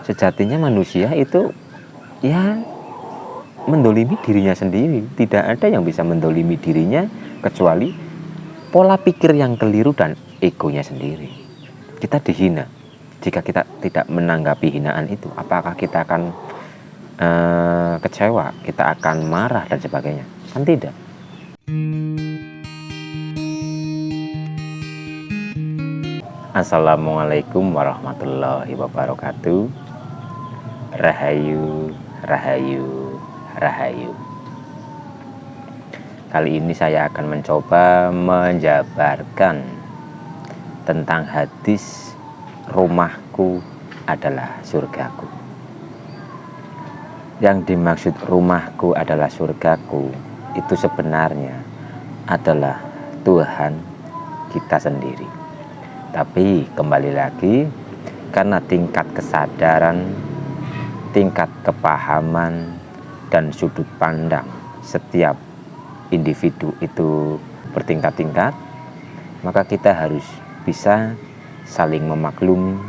Sejatinya manusia itu ya mendolimi dirinya sendiri. Tidak ada yang bisa mendolimi dirinya kecuali pola pikir yang keliru dan egonya sendiri. Kita dihina. Jika kita tidak menanggapi hinaan itu, apakah kita akan kecewa, kita akan marah dan sebagainya? Kan tidak. Assalamualaikum warahmatullahi wabarakatuh. Rahayu, rahayu, rahayu. Kali ini saya akan mencoba menjabarkan tentang hadis rumahku adalah surgaku. Yang dimaksud rumahku adalah surgaku itu sebenarnya adalah Tuhan kita sendiri. Tapi kembali lagi, karena tingkat kesadaran, tingkat kepahaman, dan sudut pandang setiap individu itu bertingkat-tingkat, maka kita harus bisa saling memaklumi,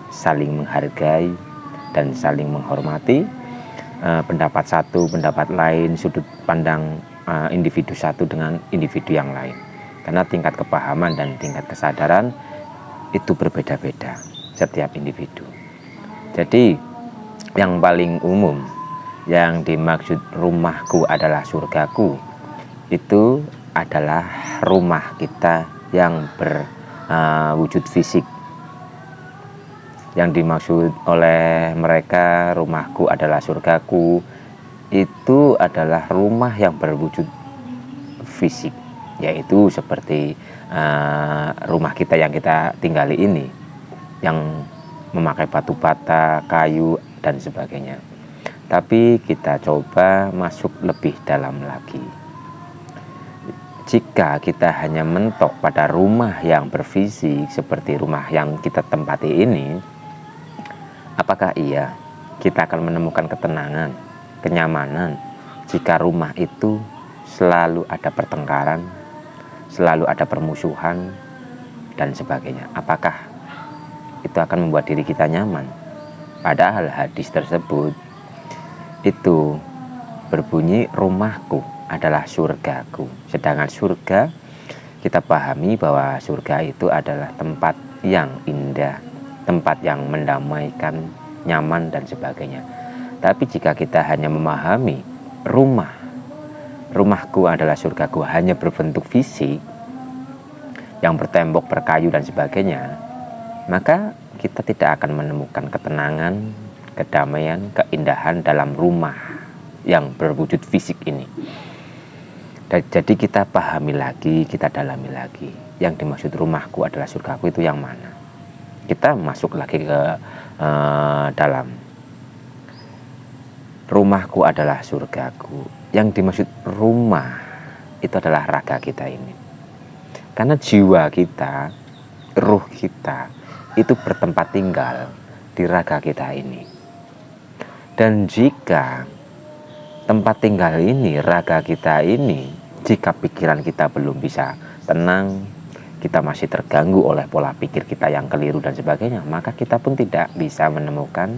saling menghargai, dan saling menghormati pendapat satu, pendapat lain, sudut pandang individu satu dengan individu yang lain. Karena tingkat kepahaman dan tingkat kesadaran itu berbeda-beda setiap individu. Jadi yang paling umum yang dimaksud rumahku adalah surgaku itu adalah rumah kita yang berwujud fisik. Yang dimaksud oleh mereka rumahku adalah surgaku itu adalah rumah yang berwujud fisik, yaitu seperti rumah kita yang kita tinggali ini, yang memakai batu bata, kayu, dan sebagainya. Tapi kita coba masuk lebih dalam lagi. Jika kita hanya mentok pada rumah yang berfisik seperti rumah yang kita tempati ini, apakah iya kita akan menemukan ketenangan, kenyamanan jika rumah itu selalu ada pertengkaran, selalu ada permusuhan, dan sebagainya? Apakah itu akan membuat diri kita nyaman? Padahal hadis tersebut itu berbunyi rumahku adalah surgaku. Sedangkan surga, kita pahami bahwa surga itu adalah tempat yang indah, tempat yang mendamaikan, nyaman, dan sebagainya. Tapi jika kita hanya memahami rumahku adalah surgaku hanya berbentuk fisik, yang bertembok, berkayu, dan sebagainya, maka kita tidak akan menemukan ketenangan, kedamaian, keindahan dalam rumah yang berwujud fisik ini. Jadi kita pahami lagi, kita dalami lagi. Yang dimaksud rumahku adalah surgaku itu yang mana? Kita masuk lagi ke dalam. Rumahku adalah surgaku. Yang dimaksud rumah itu adalah raga kita ini. Karena jiwa kita, ruh kita itu bertempat tinggal di raga kita ini. Dan jika tempat tinggal ini, raga kita ini, jika pikiran kita belum bisa tenang, kita masih terganggu oleh pola pikir kita yang keliru dan sebagainya, maka kita pun tidak bisa menemukan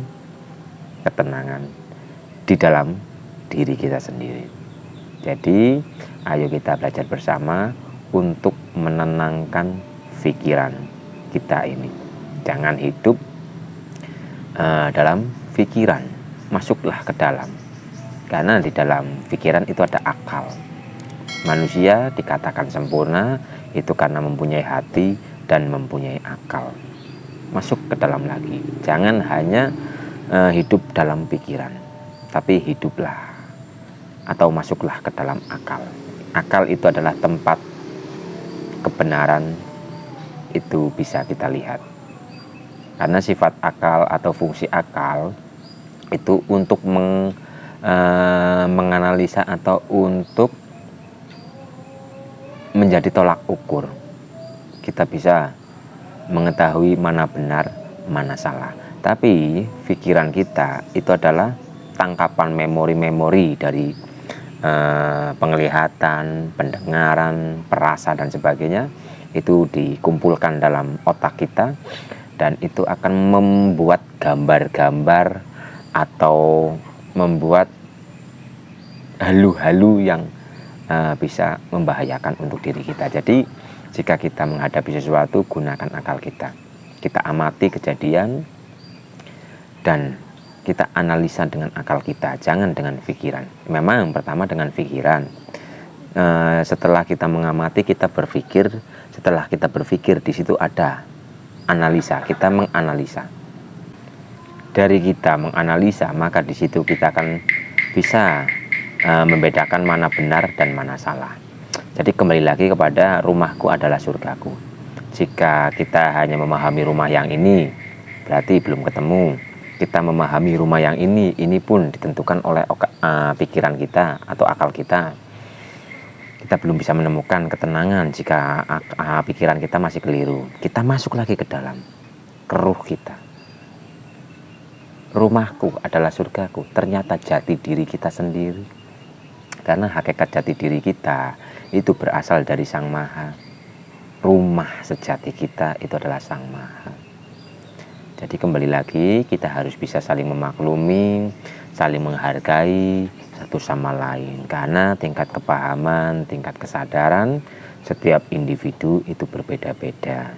ketenangan di dalam diri kita sendiri. Jadi, ayo kita belajar bersama untuk menenangkan pikiran kita ini. Jangan hidup dalam pikiran, masuklah ke dalam. Karena di dalam pikiran itu ada akal. Manusia dikatakan sempurna itu karena mempunyai hati dan mempunyai akal. Masuk ke dalam lagi. Jangan hanya hidup dalam pikiran, tapi hiduplah atau masuklah ke dalam akal. Akal itu adalah tempat kebenaran itu bisa kita lihat. Karena sifat akal atau fungsi akal itu untuk menganalisa atau untuk menjadi tolak ukur. Kita bisa mengetahui mana benar, mana salah. Tapi pikiran kita itu adalah tangkapan memori-memori dari penglihatan, pendengaran, perasa, dan sebagainya. Itu dikumpulkan dalam otak kita dan itu akan membuat gambar-gambar atau membuat halu-halu yang bisa membahayakan untuk diri kita. Jadi jika kita menghadapi sesuatu, gunakan akal kita. Kita amati kejadian dan kita analisa dengan akal kita, jangan dengan pikiran. Memang pertama dengan pikiran. Setelah kita mengamati, kita berpikir. Setelah kita berpikir, di situ ada analisa. Kita menganalisa. Dari kita menganalisa, maka di situ kita akan bisa membedakan mana benar dan mana salah. Jadi kembali lagi kepada rumahku adalah surgaku. Jika kita hanya memahami rumah yang ini, berarti belum ketemu. Kita memahami rumah yang ini pun ditentukan oleh pikiran kita atau akal kita. Kita belum bisa menemukan ketenangan jika pikiran kita masih keliru. Kita masuk lagi ke dalam, ke ruh kita. Rumahku adalah surgaku, ternyata jati diri kita sendiri. Karena hakikat jati diri kita itu berasal dari Sang Maha. Rumah sejati kita itu adalah Sang Maha. Jadi kembali lagi, kita harus bisa saling memaklumi, saling menghargai satu sama lain. Karena tingkat kepahaman, tingkat kesadaran setiap individu itu berbeda-beda.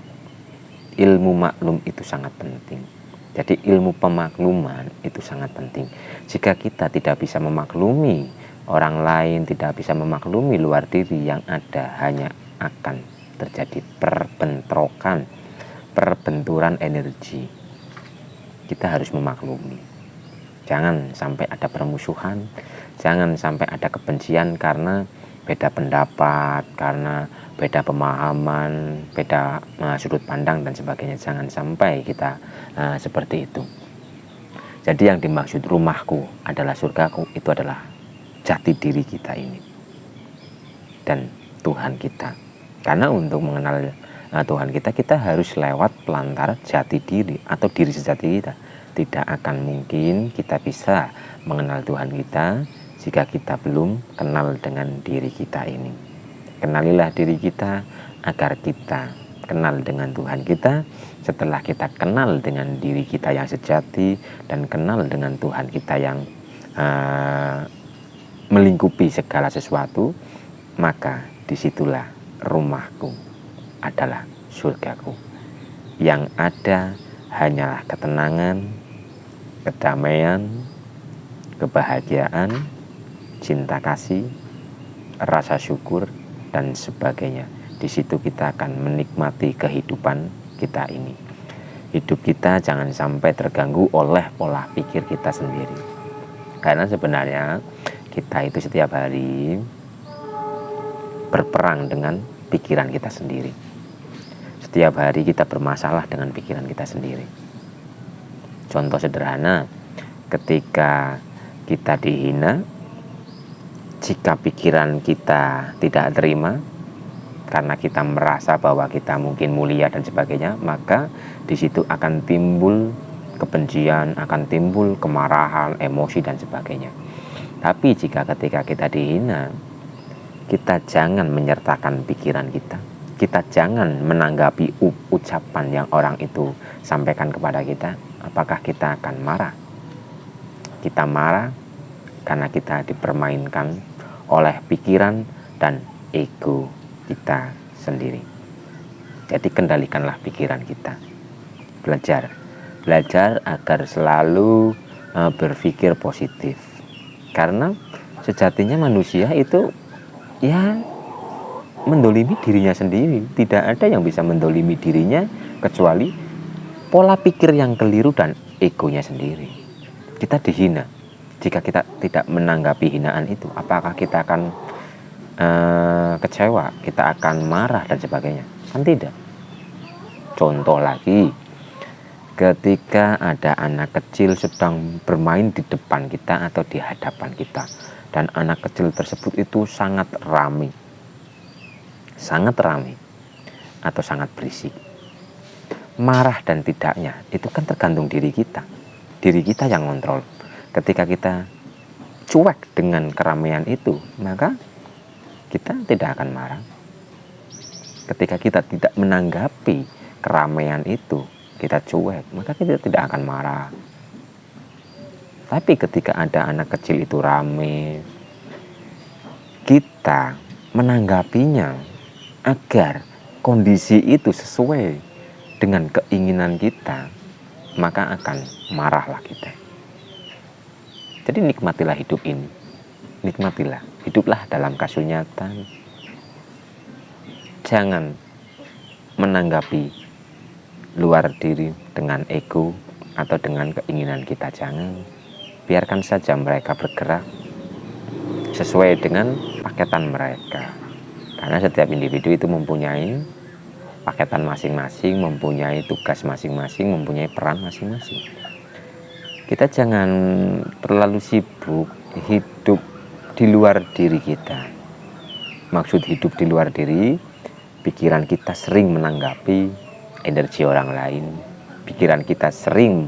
Ilmu maklum itu sangat penting. Jadi ilmu pemakluman itu sangat penting. Jika kita tidak bisa memaklumi orang lain, tidak bisa memaklumi luar diri, yang ada hanya akan terjadi perbenturan energi. Kita harus memaklumi. Jangan sampai ada permusuhan, jangan sampai ada kebencian karena beda pendapat, karena beda pemahaman, beda sudut pandang dan sebagainya. Jangan sampai kita seperti itu. Jadi yang dimaksud rumahku adalah surgaku, itu adalah jati diri kita ini dan Tuhan kita. Karena untuk mengenal Tuhan kita harus lewat pelantara jati diri atau diri sejati kita. Tidak akan mungkin kita bisa mengenal Tuhan kita jika kita belum kenal dengan diri kita ini. Kenalilah diri kita agar kita kenal dengan Tuhan kita. Setelah kita kenal dengan diri kita yang sejati dan kenal dengan Tuhan kita yang melingkupi segala sesuatu, maka disitulah rumahku adalah surgaku. Yang ada hanyalah ketenangan, kedamaian, kebahagiaan, cinta kasih, rasa syukur, dan sebagainya. Di situ kita akan menikmati kehidupan kita ini. Hidup kita jangan sampai terganggu oleh pola pikir kita sendiri. Karena sebenarnya kita itu setiap hari berperang dengan pikiran kita sendiri. Setiap hari kita bermasalah dengan pikiran kita sendiri. Contoh sederhana, ketika kita dihina, jika pikiran kita tidak terima, karena kita merasa bahwa kita mungkin mulia dan sebagainya, maka di situ akan timbul kebencian, akan timbul kemarahan, emosi dan sebagainya. Tapi jika ketika kita dihina, kita jangan menyertakan pikiran kita. Kita jangan menanggapi ucapan yang orang itu sampaikan kepada kita. Apakah kita akan marah? Kita marah karena kita dipermainkan oleh pikiran dan ego kita sendiri. Jadi kendalikanlah pikiran kita. Belajar agar selalu berpikir positif. Karena sejatinya manusia itu ya mendolimi dirinya sendiri. Tidak ada yang bisa mendolimi dirinya kecuali pola pikir yang keliru dan egonya sendiri. Kita dihina. Jika kita tidak menanggapi hinaan itu, apakah kita akan kecewa, kita akan marah dan sebagainya? Kan tidak. Contoh lagi, ketika ada anak kecil sedang bermain di depan kita atau di hadapan kita, dan anak kecil tersebut itu sangat ramai atau sangat berisik, marah dan tidaknya itu kan tergantung diri kita yang kontrol. Ketika kita cuek dengan keramaian itu, maka kita tidak akan marah. Ketika kita tidak menanggapi keramaian itu, kita cuek, maka kita tidak akan marah. Tapi ketika ada anak kecil itu rame, kita menanggapinya agar kondisi itu sesuai dengan keinginan kita, maka akan marahlah kita. Jadi nikmatilah hidup ini, nikmatilah, hiduplah dalam kasunyatan. Jangan menanggapi luar diri dengan ego atau dengan keinginan kita, jangan. Biarkan saja mereka bergerak sesuai dengan paketan mereka. Karena setiap individu itu mempunyai paketan masing-masing, mempunyai tugas masing-masing, mempunyai peran masing-masing. Kita jangan terlalu sibuk hidup di luar diri kita. Maksud hidup di luar diri, pikiran kita sering menanggapi energi orang lain. Pikiran kita sering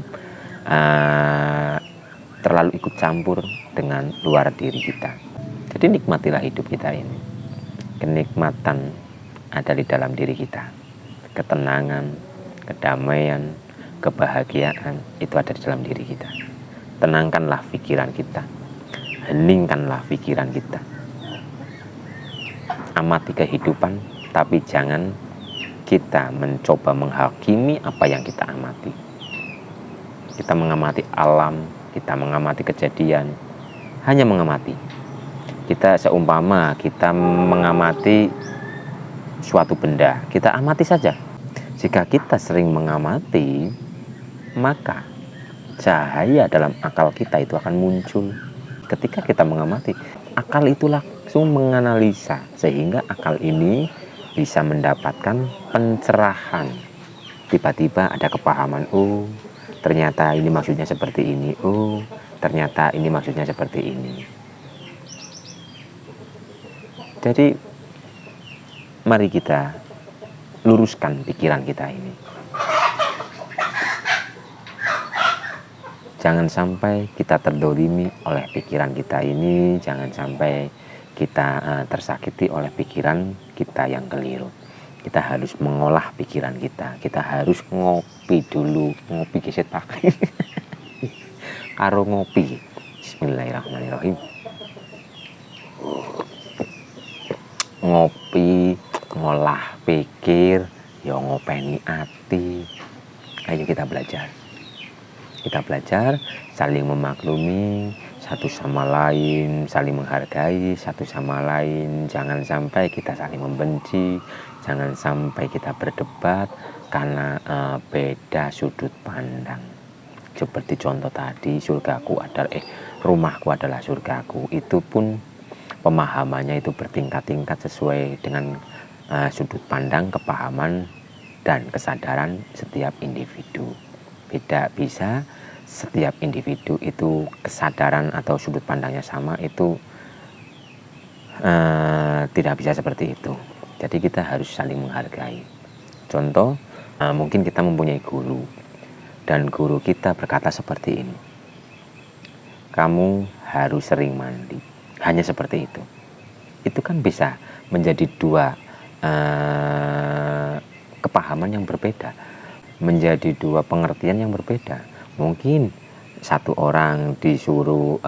terlalu ikut campur dengan luar diri kita. Jadi nikmatilah hidup kita ini. Kenikmatan ada di dalam diri kita. Ketenangan, kedamaian, kebahagiaan itu ada di dalam diri kita. Tenangkanlah pikiran kita. Heningkanlah pikiran kita. Amati kehidupan, tapi jangan kita mencoba menghakimi apa yang kita amati. Kita mengamati alam, kita mengamati kejadian, hanya mengamati. Kita seumpama kita mengamati suatu benda, kita amati saja. Jika kita sering mengamati, maka cahaya dalam akal kita itu akan muncul. Ketika kita mengamati, akal itu langsung menganalisa, sehingga akal ini bisa mendapatkan pencerahan. Tiba-tiba ada kepahaman, oh ternyata ini maksudnya seperti ini, oh ternyata ini maksudnya seperti ini. Jadi mari kita luruskan pikiran kita ini. Jangan sampai kita terdolimi oleh pikiran kita ini, jangan sampai kita tersakiti oleh pikiran kita yang keliru. Kita harus mengolah pikiran kita. Kita harus ngopi dulu, ngopi geset pakai. Karo ngopi. Bismillahirrahmanirrahim. Ngopi, ngolah pikir, ya ngopeni ati. Ayo kita belajar. Kita belajar saling memaklumi satu sama lain, saling menghargai satu sama lain. Jangan sampai kita saling membenci, jangan sampai kita berdebat karena beda sudut pandang. Seperti contoh tadi, rumahku adalah surgaku. Itu pun pemahamannya itu bertingkat-tingkat sesuai dengan sudut pandang, kepahaman, dan kesadaran setiap individu. Tidak bisa setiap individu itu kesadaran atau sudut pandangnya sama, itu tidak bisa seperti itu. Jadi kita harus saling menghargai. Contoh, mungkin kita mempunyai guru dan guru kita berkata seperti ini, kamu harus sering mandi, hanya seperti itu. Itu kan bisa menjadi dua kepahaman yang berbeda, menjadi dua pengertian yang berbeda. Mungkin satu orang disuruh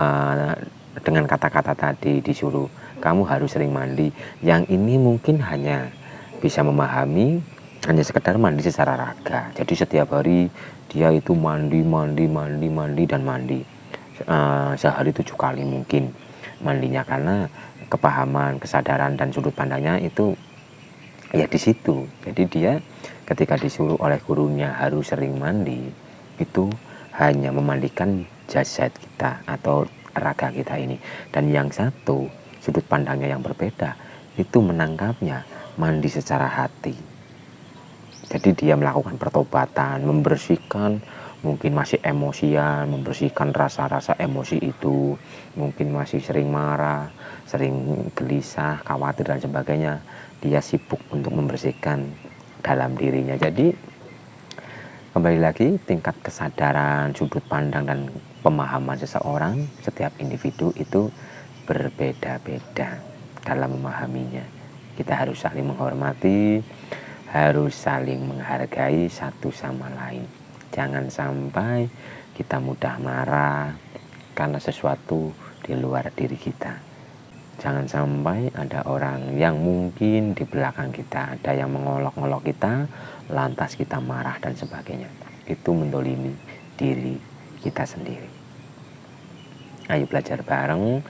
dengan kata-kata tadi, disuruh kamu harus sering mandi. Yang ini mungkin hanya bisa memahami hanya sekedar mandi secara raga. Jadi setiap hari dia itu mandi dan mandi. Sehari 7 kali mungkin mandinya, karena kepahaman, kesadaran dan sudut pandangnya itu ya di situ. Jadi dia ketika disuruh oleh gurunya harus sering mandi, itu hanya memandikan jasad kita atau raga kita ini. Dan yang satu, sudut pandangnya yang berbeda, itu menangkapnya mandi secara hati. Jadi dia melakukan pertobatan, membersihkan, mungkin masih emosian, membersihkan rasa-rasa emosi itu, mungkin masih sering marah, sering gelisah, khawatir dan sebagainya. Dia sibuk untuk membersihkan dalam dirinya. Jadi kembali lagi, tingkat kesadaran, sudut pandang dan pemahaman seseorang, setiap individu itu berbeda-beda dalam memahaminya. Kita harus saling menghormati, harus saling menghargai satu sama lain. Jangan sampai kita mudah marah karena sesuatu di luar diri kita. Jangan sampai ada orang yang mungkin di belakang kita, ada yang mengolok-olok kita, lantas kita marah dan sebagainya. Itu mendolimi diri kita sendiri. Ayo belajar bareng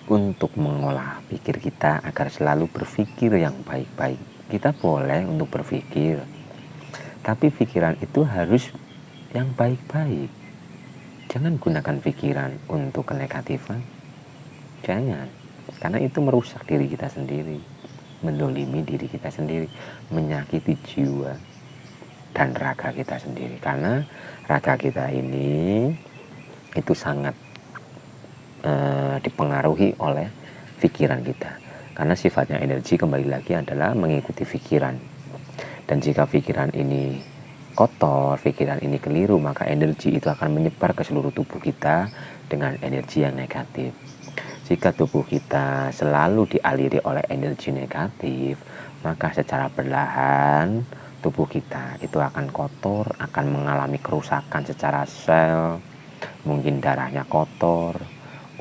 untuk mengolah pikir kita agar selalu berpikir yang baik-baik. Kita boleh untuk berpikir, tapi pikiran itu harus yang baik-baik. Jangan gunakan pikiran untuk kenegatifan. Jangan. Karena itu merusak diri kita sendiri, mendolimi diri kita sendiri, menyakiti jiwa dan raga kita sendiri. Karena raga kita ini itu sangat dipengaruhi oleh pikiran kita. Karena sifatnya energi kembali lagi adalah mengikuti pikiran. Dan jika pikiran ini kotor, pikiran ini keliru, maka energi itu akan menyebar ke seluruh tubuh kita dengan energi yang negatif. Jika tubuh kita selalu dialiri oleh energi negatif, maka secara perlahan tubuh kita itu akan kotor, akan mengalami kerusakan secara sel, mungkin darahnya kotor,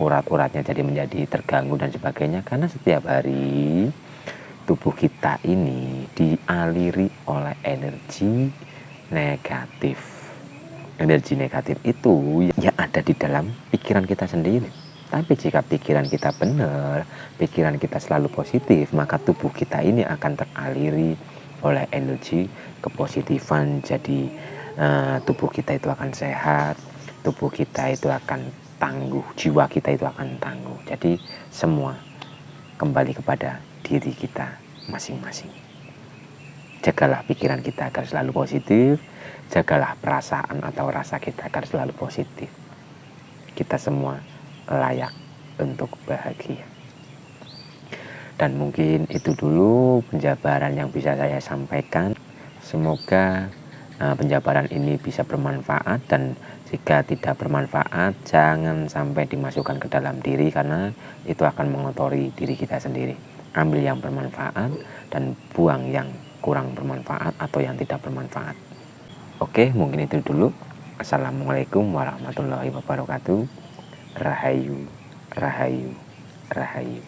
urat-uratnya jadi menjadi terganggu dan sebagainya. Karena setiap hari tubuh kita ini dialiri oleh energi negatif. Energi negatif itu yang ada di dalam pikiran kita sendiri. Tapi jika pikiran kita benar, pikiran kita selalu positif, maka tubuh kita ini akan teraliri oleh energi kepositifan. Jadi tubuh kita itu akan sehat, tubuh kita itu akan tangguh, jiwa kita itu akan tangguh. Jadi semua kembali kepada diri kita masing-masing. Jagalah pikiran kita agar selalu positif, jagalah perasaan atau rasa kita agar selalu positif. Kita semua layak untuk bahagia. Dan mungkin itu dulu penjabaran yang bisa saya sampaikan. Semoga penjabaran ini bisa bermanfaat, dan jika tidak bermanfaat jangan sampai dimasukkan ke dalam diri, karena itu akan mengotori diri kita sendiri. Ambil yang bermanfaat dan buang yang kurang bermanfaat atau yang tidak bermanfaat. Oke, mungkin itu dulu. Assalamualaikum warahmatullahi wabarakatuh. Rahayu, rahayu, rahayu.